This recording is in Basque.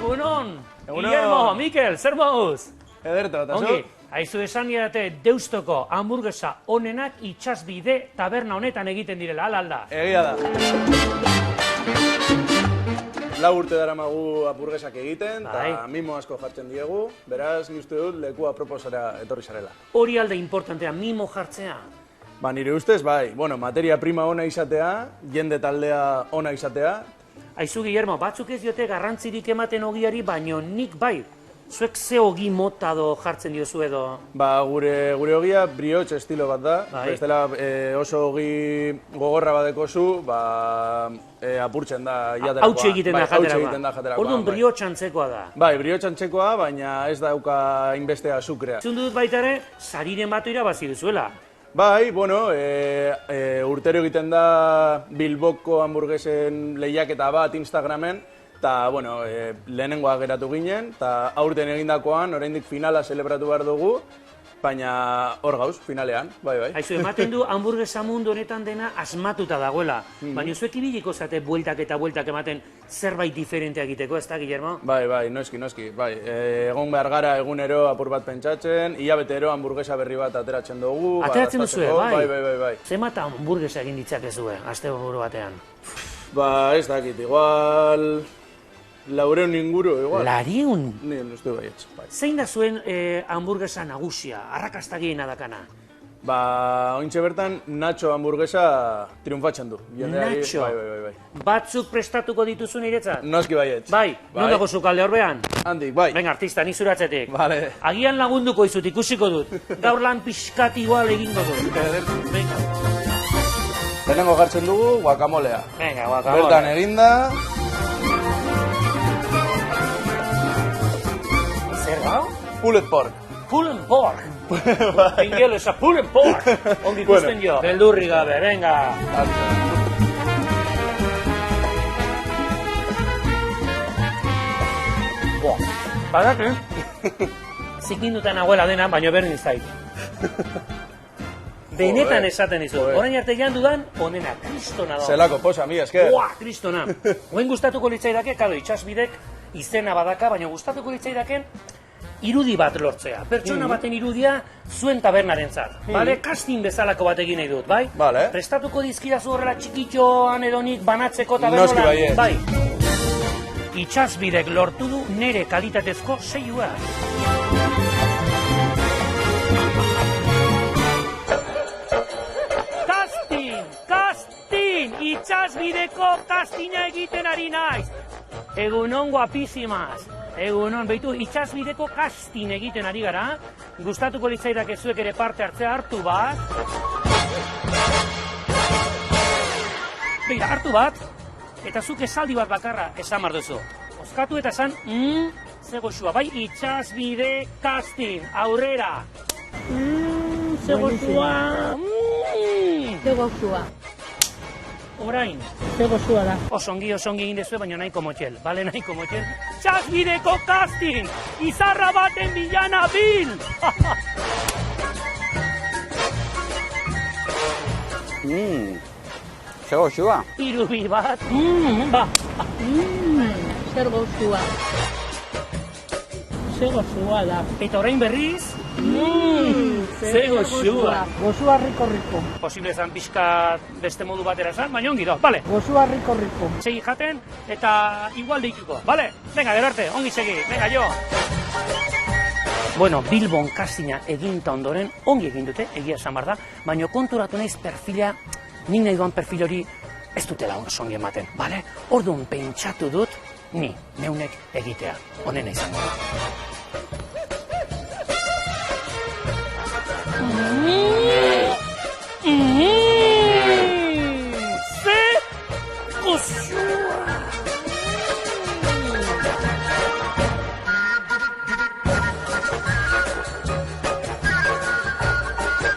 Egunon! Guillermo, Mikel, zer moduz? Ederto, eta zu? Ongi, haizu esan didate Deustoko hamburguesa onenak Itsasbide taberna honetan egiten direla, alda? Egia da. 4 urte daramagu hamburguesak egiten, eta mimo asko jartzen diegu, beraz, ni uste dut lekua proposara etorri zarela. Hori alde importantea, mimo jartzea? Ba, nire ustez, bai, materia prima ona izatea, jende taldea ona izatea. Aizu, Guillermo, batzuk ez diote garrantzirik ematen ogiari, baino nik bai. Zuek ze ogi mota do jartzen diozu edo? Ba, gure ogia brioche estilo bat da. Bestela oso ogi gogorra badekozu, apurtzen da jaterakoa. Hautxe egiten da jaterakoa. Orduan brioche antzekoa da. Bai, brioche antzekoa, baina ez dauka inbeste azukrea. Zundu dut baita ere, sariren bat irabazi duzuela. Bai, urtero egiten da Bilboko hamburguesen lehiaketa bat Instagramen, eta, lehenengoa geratu ginen, eta aurten egindakoan, oraindik finala zelebratu behar dugu, baina hor gauz, finalean, bai. Aizu, ematen du hamburguesa mundu honetan dena asmatuta dagoela, baina zuek ibiliko zate bueltak eta bueltak ematen zerbait diferentea egiteko, ez da, Guillermo? Bai, noski, bai. Egon behar gara egunero apur bat pentsatzen, hilabetero hamburguesa berri bat ateratzen dugu. Ateratzen duzue, bai? Bai. Zemat hamburguesa egin ditzakezue, asteburu batean? Ba, ez dakit, igual... 400 inguru, igual. 400? Ni uste baietz, bai. Zein da zuen hamburguesa nagusia, arrakastagiena dakana? Ba, ointxe bertan, Nacho hamburguesa triunfatzen du. Nacho? Bai. Batzuk prestatuko dituzu niretzat? Noski baietz. Bai, non dago zukalde horbean? Handik, bai. Venga, artista, ni zuratzetik. Vale. Agian lagunduko izut, ikusiko dut. Gaur lan pixkat igual egingo dut. Venga. Lehenengo jartzen dugu, guakamolea. Venga, guakamolea. Bertan eginda... Pulled pork. Pulled pork. Ingelesa, pulled pork. Ongi ikusten jo. Beldurri gabe, venga. Badaki? Zikindutan abuela dena, baino berdin zait. Benetan esaten dizu. Orain arte jan dudan, onena, kristona da. Zelako posa, mi esker. Kristona. Oen gustatuko litzaidake, kado, Itsasbidek izena badaka, baina gustatuko litzaidaken irudi bat lortzea. Pertsona baten irudia zuen tabernarentzat. Casting bezalako bat egin nahi dut, bai? Prestatuko dizkidazu horrela txikitxoan edonik banatzeko tabernola? Noski baiet. Bai. Itsasbidek lortu du nere kalitatezko seilua. Casting! Itsasbideko castinga egiten ari naiz. Egunon guapísimas. Egunon, behitu, Itsasbideko casting egiten ari gara. Gustatuko litzaidak zuek ere parte hartzea hartu bat. Beira, hartu bat. Eta zuk esaldi bat bakarra esan marduzu. Oskatu eta esan, ze goxua, bai, Itsasbide casting, aurrera. Ze goxua. Ze goxua. Orain. Ze goxua da. Osongi egin dezue, baina nahiko motxel. Bale, nahiko motxel. Itsasbideko casting! Izarra baten bilana bil! Ze goxua? Irubi bat. Ba. Zer goxua. Ze goxua da. Eta orain berriz. Ze goxua. Goxua riko. Posible zan pixka beste modu batera zan, baina ongi do. Bale. Goxua riko. Segi jaten eta igual deituko. Bale? Venga, gero arte, ongi segi. Venga, jo. Bueno, Bilbon castinga eginta ondoren, ongi egin dute, egia esan bar da, baina konturatu naiz perfila, nik nahi duan perfil hori ez dutela ongi ematen, bale? Orduan pentsatu dut, ni, neunek egitea, honena izango da.